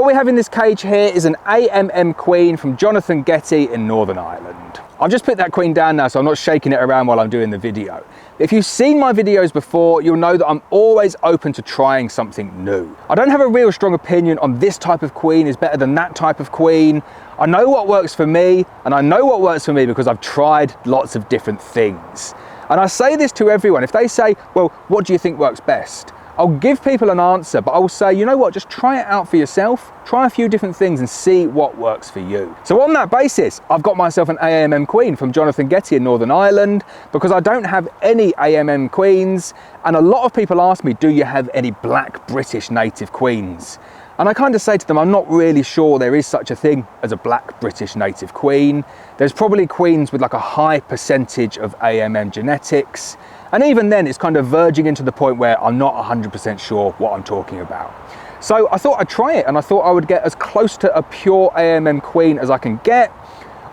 what we have in this cage here is an AMM queen from Jonathan Getty in Northern Ireland. I've just put that queen down now, so I'm not shaking it around while I'm doing the video. If you've seen my videos before, you'll know that I'm always open to trying something new. I don't have a real strong opinion on this type of queen is better than that type of queen. I know what works for me, and I know what works for me because I've tried lots of different things. And I say this to everyone. If they say, well, what do you think works best? I'll give people an answer, but I will say, you know what, just try it out for yourself. Try a few different things and see what works for you. So on that basis, I've got myself an AMM queen from Jonathan Getty in Northern Ireland because I don't have any AMM queens. And a lot of people ask me, do you have any black British native queens? And I kind of say to them, I'm not really sure there is such a thing as a black British native queen. There's probably queens with like a high percentage of AMM genetics. And even then, it's kind of verging into the point where I'm not 100% sure what I'm talking about. So I thought I'd try it, and I thought I would get as close to a pure AMM queen as I can get.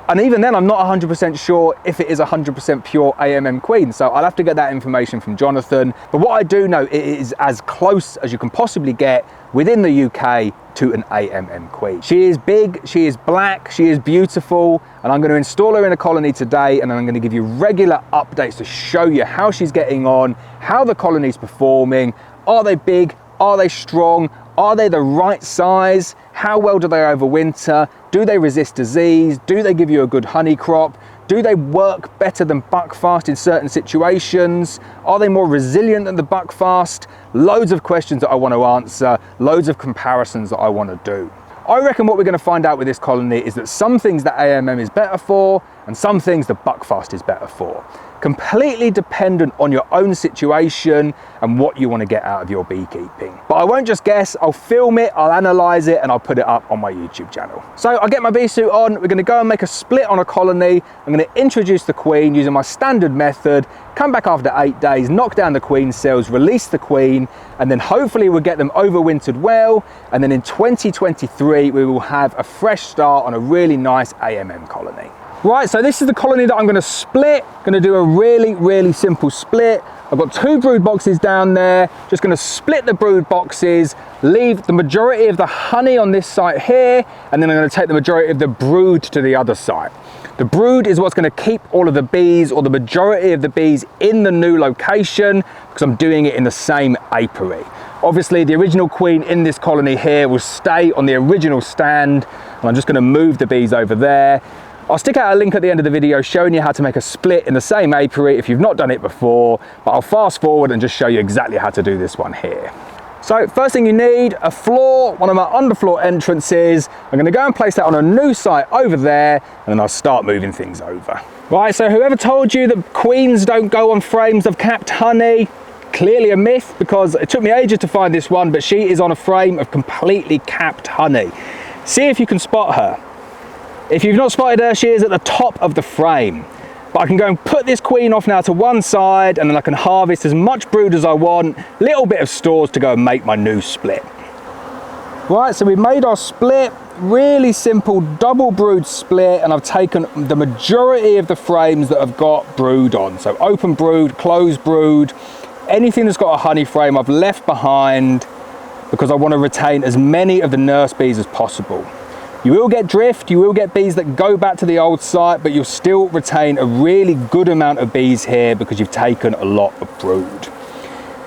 And even then, I'm not 100% sure if it is 100% pure AMM queen. So I'll have to get that information from Jonathan. But what I do know, it is as close as you can possibly get within the UK to an AMM queen. She is big, she is black, she is beautiful, and I'm going to install her in a colony today, and I'm going to give you regular updates to show you how she's getting on, how the colony's performing. Are they big? Are they strong? Are they the right size? How well do they overwinter? Do they resist disease? Do they give you a good honey crop? Do they work better than buckfast in certain situations? Are they more resilient than the buckfast? Loads of questions that I want to answer, loads of comparisons that I want to do. I reckon what we're going to find out with this colony is that some things that AMM is better for and some things that buckfast is better for. Completely dependent on your own situation and what you want to get out of your beekeeping. But I won't just guess, I'll film it, I'll analyze it, and I'll put it up on my YouTube channel. So I'll get my bee suit on, we're going to go and make a split on a colony. I'm going to introduce the queen using my standard method, come back after 8 days, knock down the queen cells, release the queen, and then hopefully we'll get them overwintered well, and then in 2023 we will have a fresh start on a really nice AMM colony. Right, so this is the colony that I'm going to split. Going to do a really simple split. I've got 2 brood boxes down there. Just going to split the brood boxes, leave the majority of the honey on this side here, and then I'm going to take the majority of the brood to the other side. The brood is what's going to keep all of the bees, or the majority of the bees, in the new location, because I'm doing it in the same apiary. Obviously, the original queen in this colony here will stay on the original stand, and I'm just going to move the bees over there. I'll stick out a link at the end of the video showing you how to make a split in the same apiary if you've not done it before, but I'll fast forward and just show you exactly how to do this one here. So first thing you need, a floor, one of my underfloor entrances. I'm going to go and place that on a new site over there, and then I'll start moving things over. Right, so whoever told you that queens don't go on frames of capped honey, clearly a myth, because it took me ages to find this one, but she is on a frame of completely capped honey. See if you can spot her. If you've not spotted her, she is at the top of the frame. But I can go and put this queen off now to one side, and then I can harvest as much brood as I want, little bit of stores to go and make my new split. Right, so we've made our split, really simple double brood split, and I've taken the majority of the frames that have got brood on. So open brood, closed brood, anything that's got a honey frame I've left behind because I want to retain as many of the nurse bees as possible. You will get drift, you will get bees that go back to the old site, but you'll still retain a really good amount of bees here because you've taken a lot of brood.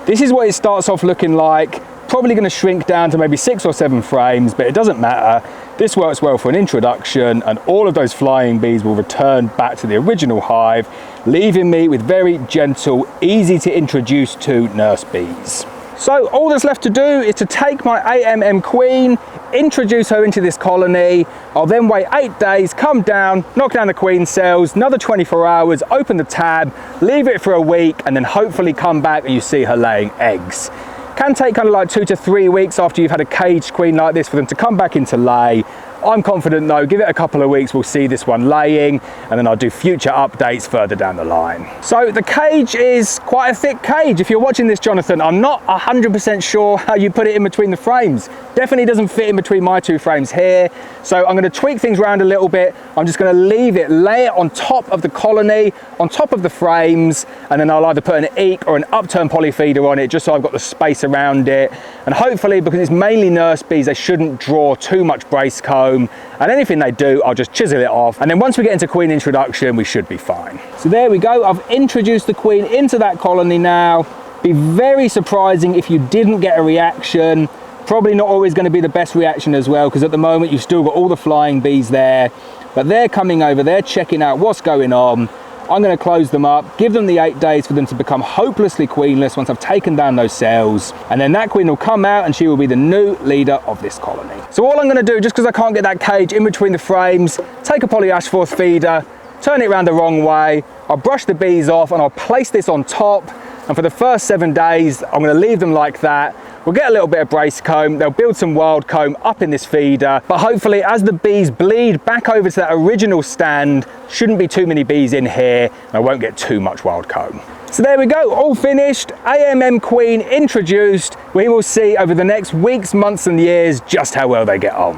This is what it starts off looking like. Probably going to shrink down to maybe 6 or 7 frames, but it doesn't matter. This works well for an introduction, and all of those flying bees will return back to the original hive, leaving me with very gentle, easy to introduce to nurse bees. So all that's left to do is to take my AMM queen, introduce her into this colony. I'll then wait 8 days, come down, knock down the queen cells, another 24 hours, open the tab, leave it for a week, and then hopefully come back and you see her laying eggs. Can take kind of like 2 to 3 weeks after you've had a caged queen like this for them to come back into lay. I'm confident though, give it a couple of weeks, we'll see this one laying, and then I'll do future updates further down the line. So the cage is quite a thick cage. If you're watching this, Jonathan, I'm not 100% sure how you put it in between the frames. Definitely doesn't fit in between my two frames here. So I'm going to tweak things around a little bit. I'm just going to leave it, lay it on top of the colony, on top of the frames, and then I'll either put an eek or an upturned poly feeder on it, just so I've got the space around it. And hopefully, because it's mainly nurse bees, they shouldn't draw too much brace comb, and anything they do, I'll just chisel it off. And then once we get into queen introduction, we should be fine. So there we go. I've introduced the queen into that colony now. Be very surprising if you didn't get a reaction. Probably not always going to be the best reaction as well, because at the moment you've still got all the flying bees there, but they're coming over, they're checking out what's going on. I'm going to close them up, give them the 8 days for them to become hopelessly queenless once I've taken down those cells, and then that queen will come out and she will be the new leader of this colony. So all I'm going to do, just because I can't get that cage in between the frames, take a poly ash force feeder, turn it around the wrong way, I'll brush the bees off and I'll place this on top, and for the first 7 days I'm going to leave them like that. We'll get a little bit of brace comb, they'll build some wild comb up in this feeder, but hopefully as the bees bleed back over to that original stand, shouldn't be too many bees in here, and I won't get too much wild comb. So there we go, all finished, AMM queen introduced. We will see over the next weeks, months and years just how well they get on.